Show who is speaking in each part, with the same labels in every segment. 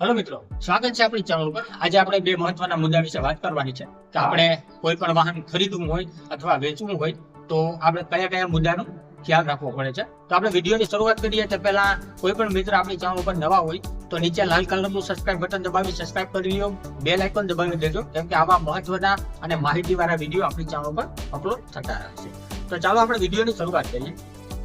Speaker 1: Hello મિત્રો, સ્વાગત છે આપણી ચેનલ પર। આજે આપણે બે મહત્વના મુદ્દા વિશે વાત કરવાની છે કે આપણે કોઈ પણ વાહન ખરીદવું હોય અથવા વેચવું હોય તો આપણે કયા કયા મુદ્દાનો ખ્યાલ રાખવો પડે છે। તો આપણે વિડીયોની શરૂઆત કરીએ તે પહેલા કોઈ પણ મિત્ર આપણી ચેનલ ઉપર નવા હોય તો નીચે લાલ કલરનું સબસ્ક્રાઇબ બટન દબાવી સબસ્ક્રાઇબ કરી લો, બેલ આઇકોન દબાવી દેજો, કેમ કે આવા મહત્વના અને માહિતીવાળા વિડીયો આપણી ચેનલ પર અપલોડ થતા રહેશે। તો ચાલો આપણે વિડીયોની શરૂઆત કરીએ।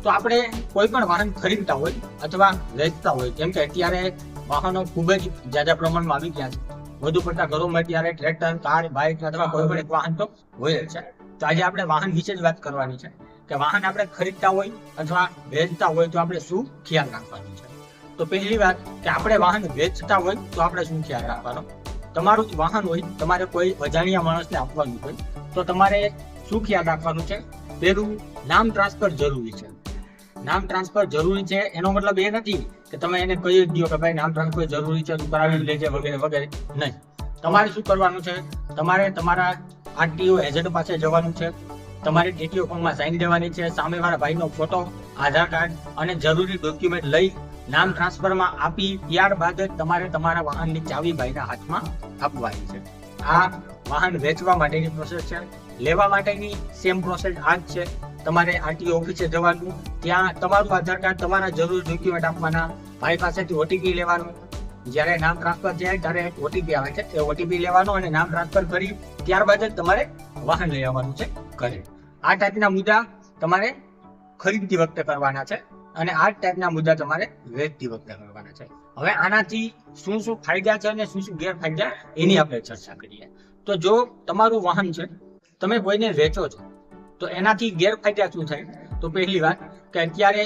Speaker 1: તો આપણે કોઈ પણ વાહન ખરીદતા હોય અથવા વેચતા હોય, જેમ કે અત્યારે વાહનો ખૂબ જ જાજા પ્રમાણમાં આવી ગયા છે। વધુ પડતા ઘરોમાં અત્યારે ટ્રેક્ટર, કાર, બાઇક અથવા કોઈ પણ એક વાહન તો હોય જ છે। તો આજે આપણે વાહન વિશે જ વાત કરવાની છે કે વાહન આપણે ખરીદતા હોય અથવા વેચતા હોય તો આપણે શું ખ્યાલ રાખવાનો છે। તો પહેલી વાત કે આપણે વાહન વેચતા હોય તો આપણે શું ખ્યાલ રાખવાનો। તમારું જ વાહન હોય, તમારે કોઈ અજાણ્યા માણસને આપવાનું હોય તો તમારે શું ખ્યાલ રાખવાનું છે। પહેલું, નામ ટ્રાન્સફર જરૂરી છે। નામ ટ્રાન્સફર જરૂરી છે એનો મતલબ એ નથી કે તમે એને કહી જ દો કે ભાઈ નામ ટ્રાન્સફર જરૂરી છે, તું કરાવી લેજે વગેરે વગેરે, નહીં। તમારે શું કરવાનું છે, તમારે તમારા આરટીઓ એજન્ટ પાસે જવાનું છે, તમારે ટીટીઓ ફોર્મમાં સાઇન દેવાની છે, સામેવાળા ભાઈનો ફોટો, આધાર કાર્ડ અને જરૂરી ડોક્યુમેન્ટ લઈ નામ ટ્રાન્સફરમાં આપી ત્યારબાદ જ તમારે તમારા વાહનની ચાવી ભાઈના હાથમાં આપવાની છે। આ વાહન વેચવા માટેની પ્રોસેસ છે। લેવા માટેની સેમ પ્રોસેસ આ જ છે। તમારે આરટીઓ ઓફિસે જવાનું, ત્યાં તમારું આધાર કાર્ડ, તમારા જરૂરી ડોક્યુમેન્ટ આપવાના, ભાઈ પાસેથી ઓટીપી લેવાનું। જ્યારે નામ ટ્રાન્સફર થાય ત્યારે ઓટીપી આવે છે, એ ઓટીપી લેવાનો અને નામ ટ્રાન્સફર કરી ત્યારબાદ જ તમારે વાહન લઈ આવવાનું છે ઘરે। આ ટાઈપના મુદ્દા તમારે ખરીદતી વખતે કરવાના છે અને આ ટાઈપના મુદ્દા તમારે વેચતી વખતે કરવાના છે। હવે આનાથી શું શું ફાયદા છે અને શું શું ગેરફાયદા એની આપણે ચર્ચા કરીએ। તો જો તમારું વાહન છે, તમે કોઈને વેચો છો તો એનાથી ગેરફાયદા શું થાય। તો પહેલી વાત કે અત્યારે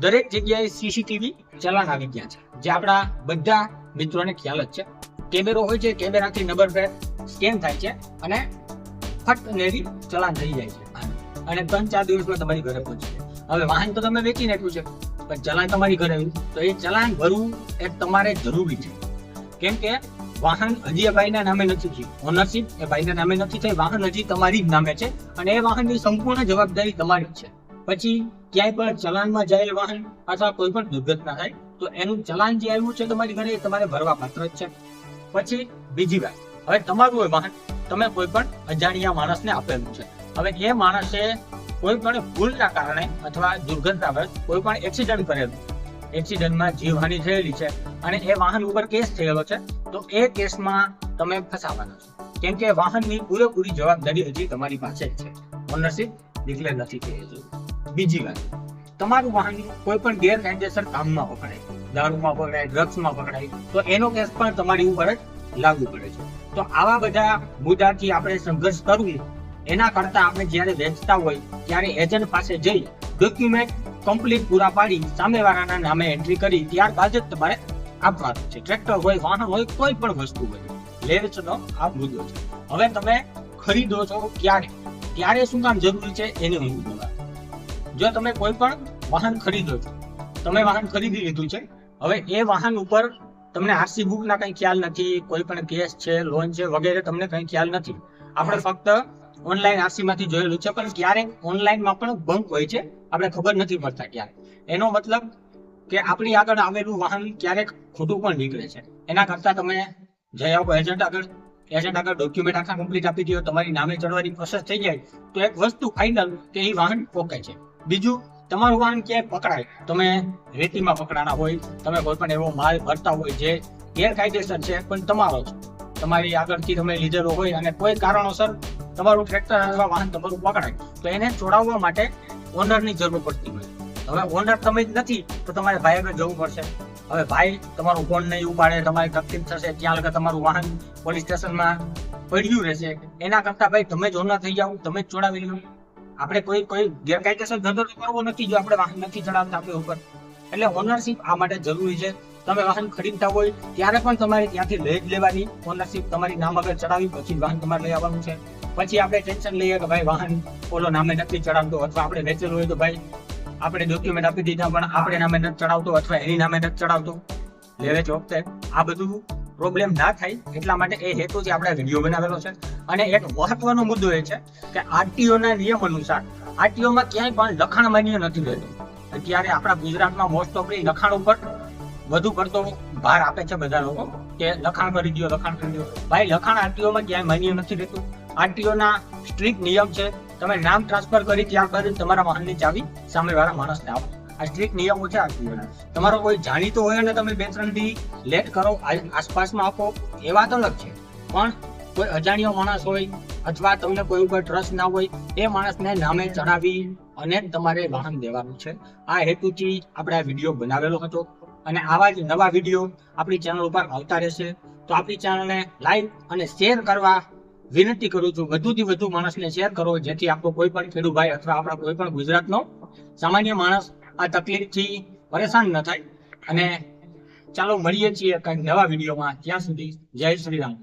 Speaker 1: દરેક જગ્યાએ સીસીટીવી ચલાન આવી ગયા છે, જે આપણા બધા મિત્રોને ખ્યાલ જ છે। કેમેરો હોય છે, કેમેરાથી નંબર પ્લેટ સ્કેન થાય છે અને ફટ નેરી ચલાન થઈ જાય છે અને 3-4 દિવસમાં તમારી ઘરે પહોંચી જાય। હવે વાહન તો તમે વેચી નાખ્યું છે પણ ચલાન તમારી ઘરે આવ્યું, તો એ ચલાન ભરવું એ તમારે જરૂરી છે। કેમ કે વાહન હજી એ ભાઈના નામે નથી થયું, ઓનરશિપ એ ભાઈના નામે નથી થઈ, વાહન હજી તમારી જ નામે છે અને એ વાહનની સંપૂર્ણ જવાબદારી તમારી જ છે। પછી ક્યાંય પણ ચલાનમાં જાય વાહન અથવા કોઈ પણ દુર્ઘટના થાય તો એનું ચલાન જે આવ્યું છે તમારી ઘરે, એ તમારે ભરવા પાત્ર જ છે। પછી બીજી વાત, હવે તમારું એ વાહન તમે કોઈ પણ અજાણ્યા માણસને આપેલું છે। હવે એ માણસે કોઈ પણ ભૂલના કારણે અથવા દુર્ઘટનાવશ કોઈ પણ એક્સિડન્ટ કરેલું, એક્સિડન્ટમાં જીવહાનિ થયેલી છે અને એ વાહન ઉપર કેસ થયેલો છે, તો એ કેસમાં તમે ફસાવાના છો, કેમ કે વાહનની પૂરેપૂરી જવાબદારી હજી તમારી પાસે જ છે, ઓનરશિપ ડિક્લેર નથી થઈ હજુ। બીજી વાત, તમારું વાહન કોઈ પણ ગેરકાયદેસર કામમાં પકડાય, દારૂમાં પકડાય, ડ્રગ્સમાં પકડાય, તો એનો કેસ પણ તમારી ઉપર જ લાગુ પડે છે। તો આવા બધા મુદ્દાથી આપણે સંઘર્ષ કરવું એના કરતા આપણે જ્યારે વેચતા હોય ત્યારે એજન્ટ પાસે જઈ ડોક્યુમેન્ટ કમ્પ્લીટ પૂરા પાડી સામેવાળાના નામે એન્ટ્રી કરી ત્યારબાદ જ તમારે આપવાનું છે। ટ્રેક્ટર હોય, વાહન હોય, કોઈ પણ વસ્તુ હોય, વેચનો આ મુદ્દો છે। હવે તમે ખરીદો છો ત્યારે શું કામ જરૂરી છે એની હું બોલા। જો તમે કોઈ પણ વાહન ખરીદો છો, તમે વાહન ખરીદી લીધું છે, હવે એ વાહન ઉપર તમને આરસી બુકના કંઈ ખ્યાલ નથી, કોઈ પણ કેસ છે, લોન છે વગેરે તમને કંઈ ખ્યાલ નથી, આપણે ફક્ત ઓનલાઈન આરસીમાંથી જોયેલું છે, પણ ક્યારેક ઓનલાઈનમાં પણ બંક હોય છે, આપણે ખબર નથી પડતા ક્યારે। એનો મતલબ કે આપણી આગળ આવેલું વાહન ક્યારેક ખોટું પણ નીકળે છે। એના કરતા તમે જઈ આવો એજન્ટ આગળ ડોક્યુમેન્ટ આખા કમ્પ્લીટ આપી દો, તમારી નામે ચડવાની પ્રોસેસ થઈ જાય તો એક વસ્તુ ફાઇનલ કે એ વાહન પોકે છે। બીજું, તમારું વાહન ક્યાંય પકડાય, તમે રેતીમાં પકડાના હોય, તમે કોઈ પણ એવો માલ ભરતા હોય જે ગેરકાયદેસર છે પણ તમારો છે, તમારી આગળથી તમે લીધેલો હોય અને કોઈ કારણોસર તમારું ટ્રેક્ટર અથવા વાહન તમારું પકડાય તો એને છોડાવવા માટે ઓનરની જરૂર પડતી હોય। હવે ઓનર તમે જ નથી તો તમારે ભાઈ આગળ જવું પડશે। હવે ભાઈ તમારો ફોન નહીં ઉપાડે, તમારી તકલીફ થશે, ત્યાં લગા તમારું વાહન પોલીસ સ્ટેશનમાં પડ્યું રહેશે, એના કરતા ભાઈ તમે જ ઓનર થઈ જાઓ, તમે જ છોડાવી લો। આપણે કોઈ ગેરકાયદેસર ધંધો કરવો નથી જો આપણે વાહન નથી ચડાવતા આપણી ઉપર, એટલે ઓનરશિપ આ માટે જરૂરી છે। તમે વાહન ખરીદતા હોય ત્યારે પણ તમારે ત્યાંથી લઈ જ લેવાની ઓનરશિપ, તમારી નામ આગળ ચડાવી પછી વાહન તમારે લઈ આવવાનું છે। પછી આપણે ટેન્શન લઈએ કે ભાઈ વાહન ઓલો નામે નથી ચડાવતો, અથવા આપણે વેચેલું હોય તો ભાઈ આપણે ડોક્યુમેન્ટ આપી દીધા પણ આપણે નામે નથી ચડાવતો અથવા એની નામે નથી ચડાવતો, વેચ વખતે આ બધું પ્રોબ્લેમ ના થાય એટલા માટે એ હેતુથી આપણે વિડીયો બનાવેલો છે। અને એક મહત્વનો મુદ્દો એ છે કે આરટીઓના નિયમ અનુસાર આરટીઓમાં ક્યાંય પણ લખાણ માન્ય નથી રહેતું। અત્યારે આપણા ગુજરાતમાં મોસ્ટ ઓફ લખાણ ઉપર વધુ પડતો ભાર આપે છે બધા લોકો કે લખાણ કરી દો. ભાઈ લખાણ આરટીઓમાં ક્યાંય માન્ય નથી રહેતું. આરટીઓના સ્ટ્રિક્ટ નિયમ છે. તમે નામ ટ્રાન્સફર કરી ત્યાર બાદ તમારા વાહનની ચાવી સામેવાળા માણસને આપો. આ સ્ટ્રિક્ટ નિયમો છે આરટીઓના. તમારો કોઈ જાણીતો હોય અને તમે 2-3 દી લેટ કરો, આસપાસમાં આપો, એ વાત અલગ છે. પણ કોઈ અજાણ્યો માણસ હોય અથવા તમને કોઈ ઉપર ટ્રસ્ટ ના હોય, એ માણસને નામે ચડાવી અને તમારે વાહન દેવાનું છે. આ હેતુથી આપણે આ વિડીયો બનાવેલો હતો અને આવા જ નવા વિડીયો આપણી ચેનલ ઉપર આવતા રહેશે. તો આપણી ચેનલને લાઈક અને શેર કરવા વિનંતી કરું છું. વધુથી વધુ માણસને શેર કરો, જેથી આપણો કોઈ પણ ખેડૂતભાઈ અથવા આપણા કોઈ પણ ગુજરાતનો સામાન્ય માણસ આ તકલીફથી પરેશાન ન થાય. અને ચાલો મળીએ છીએ કંઈક નવા વિડીયોમાં. ત્યાં સુધી જય શ્રી રામ.